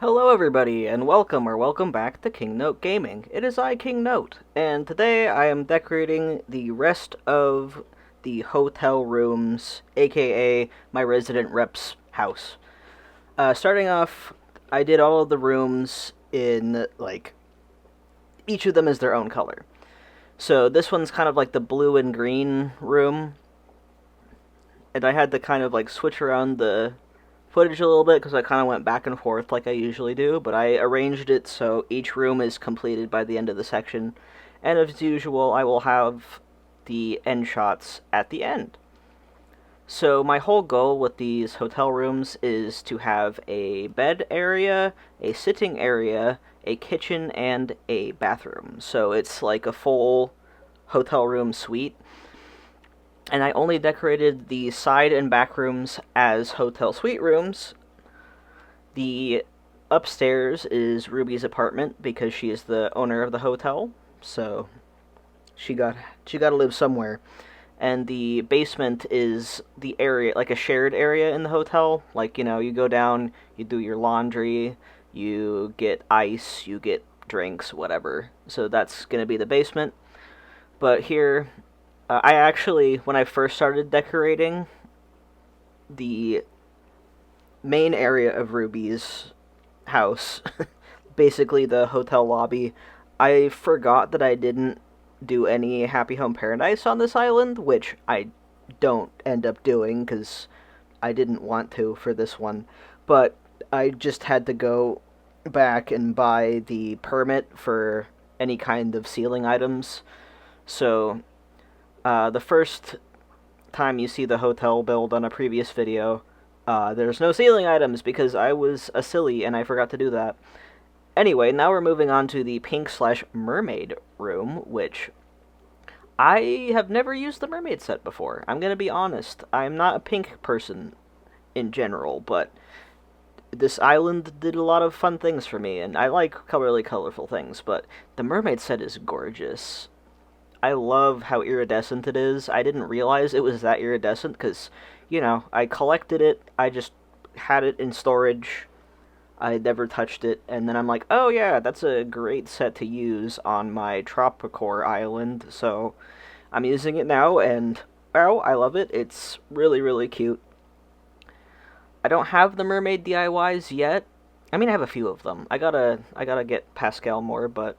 Hello everybody, and welcome back to King Note Gaming. It is I, King Note, and today I am decorating the rest of the hotel rooms, aka my resident rep's house. Starting off, I did all of the rooms in, each of them is their own color. So this one's kind of like the blue and green room, and I had to kind of switch around the footage a little bit because I kind of went back and forth like I usually do, but I arranged it so each room is completed by the end of the section, and as usual, I will have the end shots at the end. So my whole goal with these hotel rooms is to have a bed area, a sitting area, a kitchen, and a bathroom. So it's like a full hotel room suite. And I only decorated the side and back rooms as hotel suite rooms. The upstairs is Ruby's apartment because she is the owner of the hotel, so she got to live somewhere. And the basement is the area, like a shared area in the hotel. You go down, you do your laundry, you get ice, you get drinks, whatever. So that's going to be the basement. But here, I actually, when I first started decorating the main area of Ruby's house, basically the hotel lobby, I forgot that I didn't do any Happy Home Paradise on this island, which I don't end up doing because I didn't want to for this one. But I just had to go back and buy the permit for any kind of ceiling items. So the first time you see the hotel build on a previous video, there's no ceiling items because I was a silly and I forgot to do that. Anyway, now we're moving on to the pink/mermaid room, which I have never used the mermaid set before. I'm going to be honest. I'm not a pink person in general, but this island did a lot of fun things for me, and I like really colorful things, but the mermaid set is gorgeous. I love how iridescent it is. I didn't realize it was that iridescent because, I collected it. I just had it in storage. I never touched it. And then I'm like, oh yeah, that's a great set to use on my Tropicore island. So I'm using it now, and wow, I love it. It's really, really cute. I don't have the mermaid DIYs yet. I mean, I have a few of them. I gotta get Pascal more, but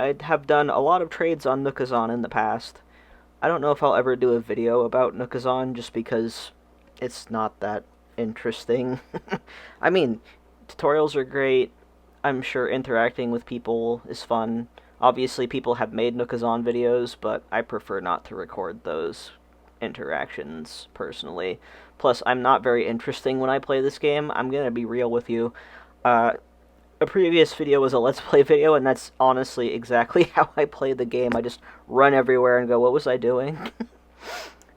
I have done a lot of trades on Nookazon in the past. I don't know if I'll ever do a video about Nookazon just because it's not that interesting. I mean, tutorials are great. I'm sure interacting with people is fun. Obviously, people have made Nookazon videos, but I prefer not to record those interactions personally. Plus, I'm not very interesting when I play this game. I'm gonna be real with you. A previous video was a Let's Play video, and that's honestly exactly how I play the game. I just run everywhere and go, what was I doing?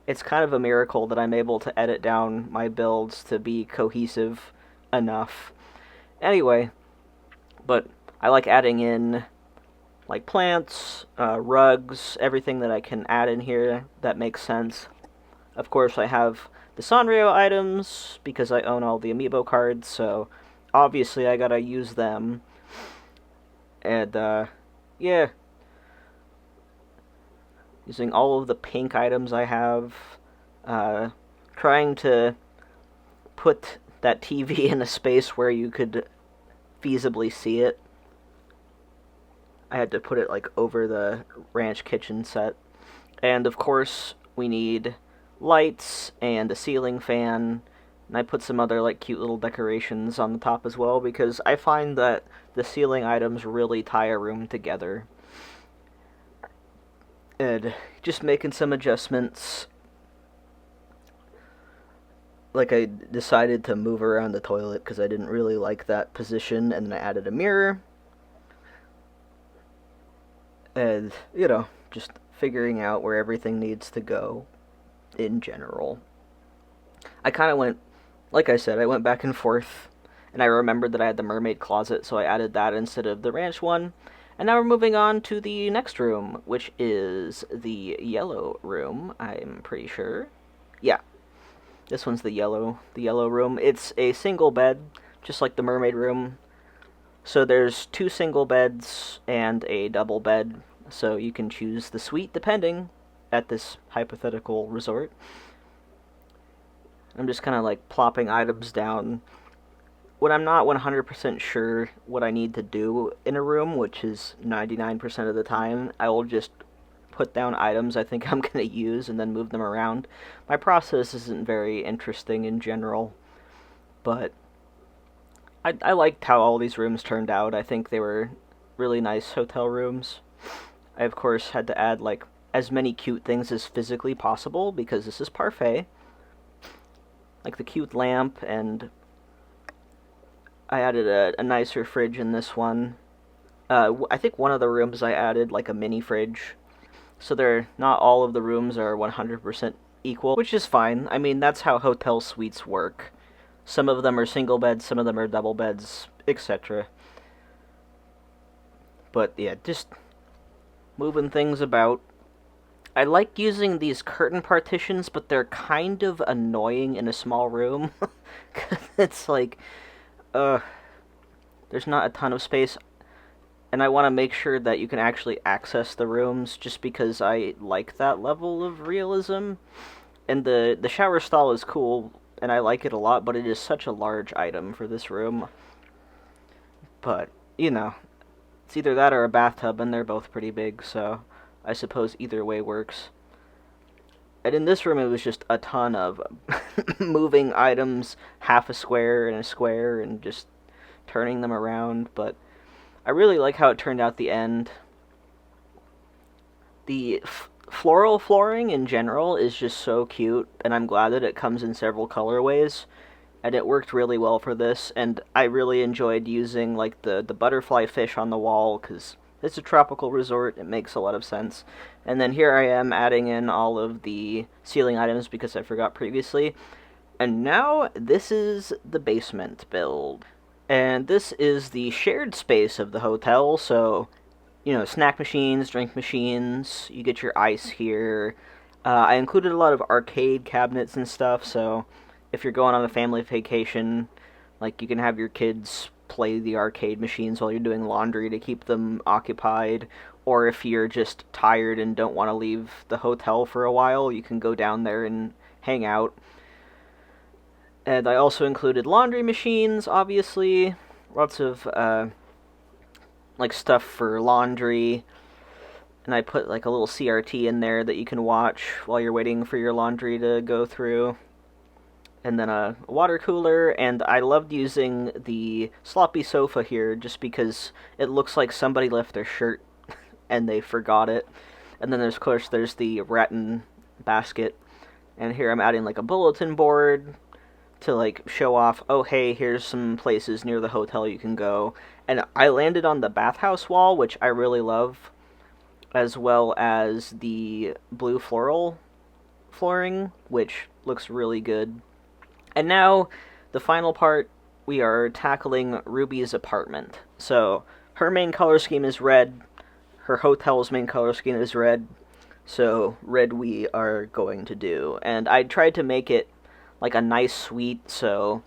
It's kind of a miracle that I'm able to edit down my builds to be cohesive enough. Anyway, but I like adding in plants, rugs, everything that I can add in here that makes sense. Of course, I have the Sanrio items because I own all the amiibo cards, so obviously I gotta use them. And, yeah. Using all of the pink items I have. Trying to put that TV in a space where you could feasibly see it. I had to put it, over the ranch kitchen set. And, of course, we need lights and a ceiling fan. And I put some other, cute little decorations on the top as well, because I find that the ceiling items really tie a room together. And just making some adjustments. I decided to move around the toilet because I didn't really like that position, and then I added a mirror. And, just figuring out where everything needs to go in general. I kind of went, like I said, I went back and forth, and I remembered that I had the mermaid closet, so I added that instead of the ranch one. And now we're moving on to the next room, which is the yellow room, I'm pretty sure. Yeah, this one's the yellow room. It's a single bed, just like the mermaid room. So there's 2 single beds and a double bed, so you can choose the suite depending at this hypothetical resort. I'm just kind of like plopping items down when I'm not 100% sure what I need to do in a room, which is 99% of the time. I will just put down items I think I'm going to use and then move them around. My process isn't very interesting in general, but I liked how all these rooms turned out. I think they were really nice hotel rooms. I, of course, had to add, like, as many cute things as physically possible, because this is Parfait. Like the cute lamp, and I added a nicer fridge in this one. I think one of the rooms I added, like, a mini fridge. So not all of the rooms are 100% equal, which is fine. I mean, that's how hotel suites work. Some of them are single beds, some of them are double beds, etc. But yeah, just moving things about. I like using these curtain partitions, but they're kind of annoying in a small room. It's like, there's not a ton of space, and I want to make sure that you can actually access the rooms, just because I like that level of realism. And the shower stall is cool, and I like it a lot, but it is such a large item for this room. But, you know, it's either that or a bathtub, and they're both pretty big, so I suppose either way works. And in this room, it was just a ton of moving items, half a square and just turning them around, but I really like how it turned out the end. The floral flooring in general is just so cute, and I'm glad that it comes in several colorways, and it worked really well for this, and I really enjoyed using like the butterfly fish on the wall, because it's a tropical resort, it makes a lot of sense. And then here I am adding in all of the ceiling items because I forgot previously. And now this is the basement build. And this is the shared space of the hotel, so, you know, snack machines, drink machines, you get your ice here. I included a lot of arcade cabinets and stuff, so if you're going on a family vacation, like, you can have your kids play the arcade machines while you're doing laundry to keep them occupied, or if you're just tired and don't want to leave the hotel for a while, you can go down there and hang out. And I also included laundry machines, obviously. Lots of, like, stuff for laundry. And I put, like, a little CRT in there that you can watch while you're waiting for your laundry to go through. And then a water cooler, and I loved using the sloppy sofa here just because it looks like somebody left their shirt and they forgot it. And then, of course, there's the rattan basket. And here I'm adding, like, a bulletin board to, like, show off, oh, hey, here's some places near the hotel you can go. And I landed on the bathhouse wall, which I really love, as well as the blue floral flooring, which looks really good. And now, the final part, we are tackling Ruby's apartment. So, her main color scheme is red, her hotel's main color scheme is red, so red we are going to do. And I tried to make it like a nice suite, so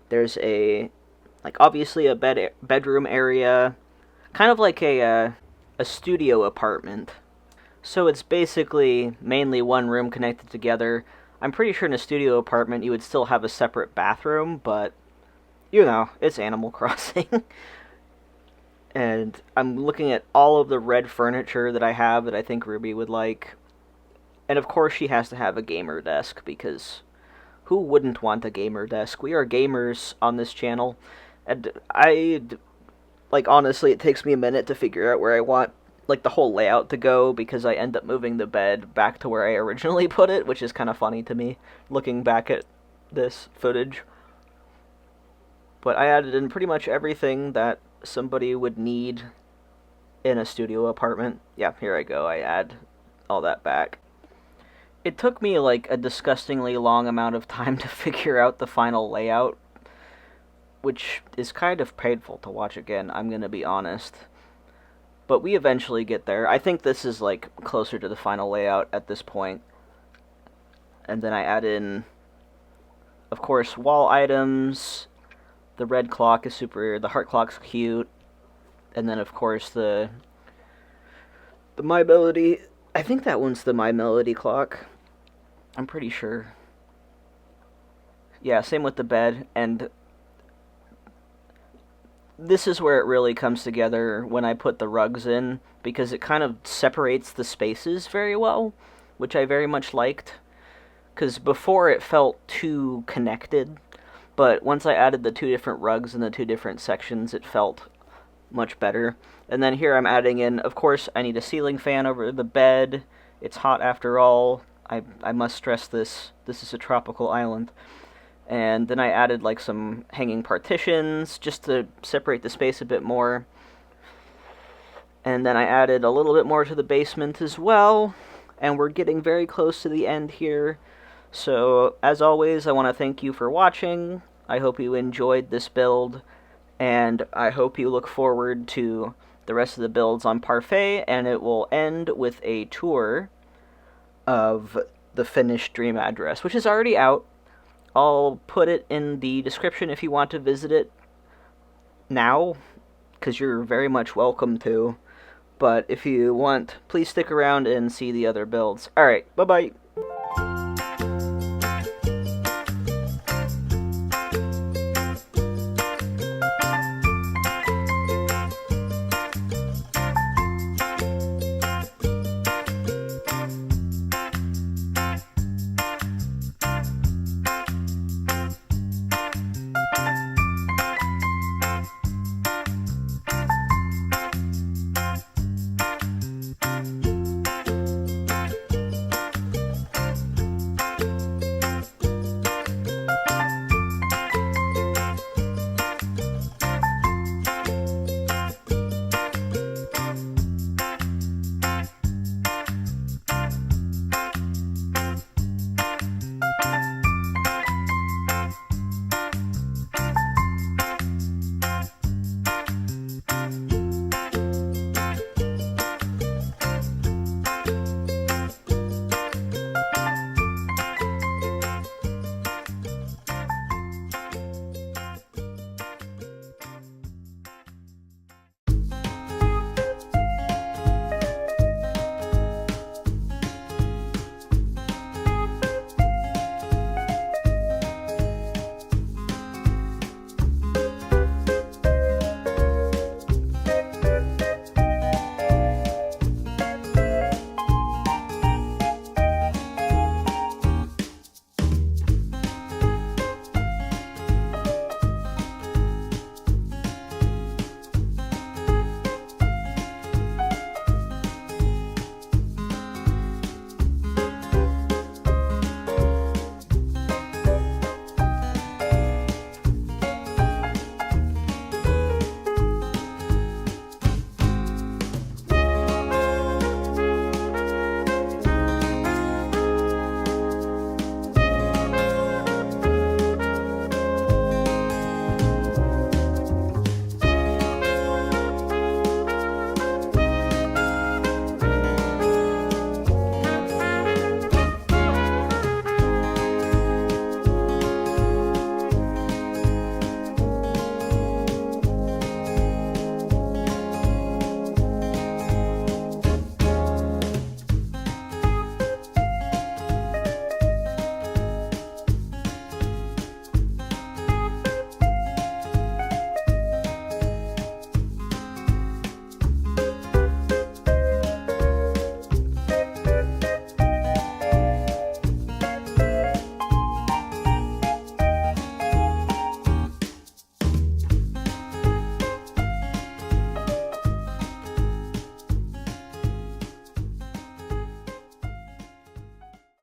there's like, obviously a bedroom area, kind of like a studio apartment. So it's basically mainly one room connected together. I'm pretty sure in a studio apartment you would still have a separate bathroom, but, you know, it's Animal Crossing. And I'm looking at all of the red furniture that I have that I think Ruby would like. And of course she has to have a gamer desk, because who wouldn't want a gamer desk? We are gamers on this channel, and like, honestly, it takes me a minute to figure out where I want, like, the whole layout to go, because I end up moving the bed back to where I originally put it, which is kind of funny to me, looking back at this footage. But I added in pretty much everything that somebody would need in a studio apartment. Yeah, here I go, I add all that back. It took me, like, a disgustingly long amount of time to figure out the final layout, which is kind of painful to watch again, I'm gonna be honest. But we eventually get there. I think this is, like, closer to the final layout at this point. And then I add in, of course, wall items. The red clock is the heart clock's cute. And then, of course, the My Melody. I think that one's the My Melody clock. I'm pretty sure. Yeah, same with the bed, and this is where it really comes together when I put the rugs in, because it kind of separates the spaces very well, which I very much liked. Because before it felt too connected, but once I added the two different rugs in the two different sections, it felt much better. And then here I'm adding in, of course, I need a ceiling fan over the bed. It's hot after all. I must stress this. This is a tropical island. And then I added like some hanging partitions just to separate the space a bit more. And then I added a little bit more to the basement as well. And we're getting very close to the end here. So, as always, I want to thank you for watching. I hope you enjoyed this build. And I hope you look forward to the rest of the builds on Parfait. And it will end with a tour of the finished Dream Address, which is already out. I'll put it in the description if you want to visit it now, because you're very much welcome to. But if you want, please stick around and see the other builds. Alright, bye-bye.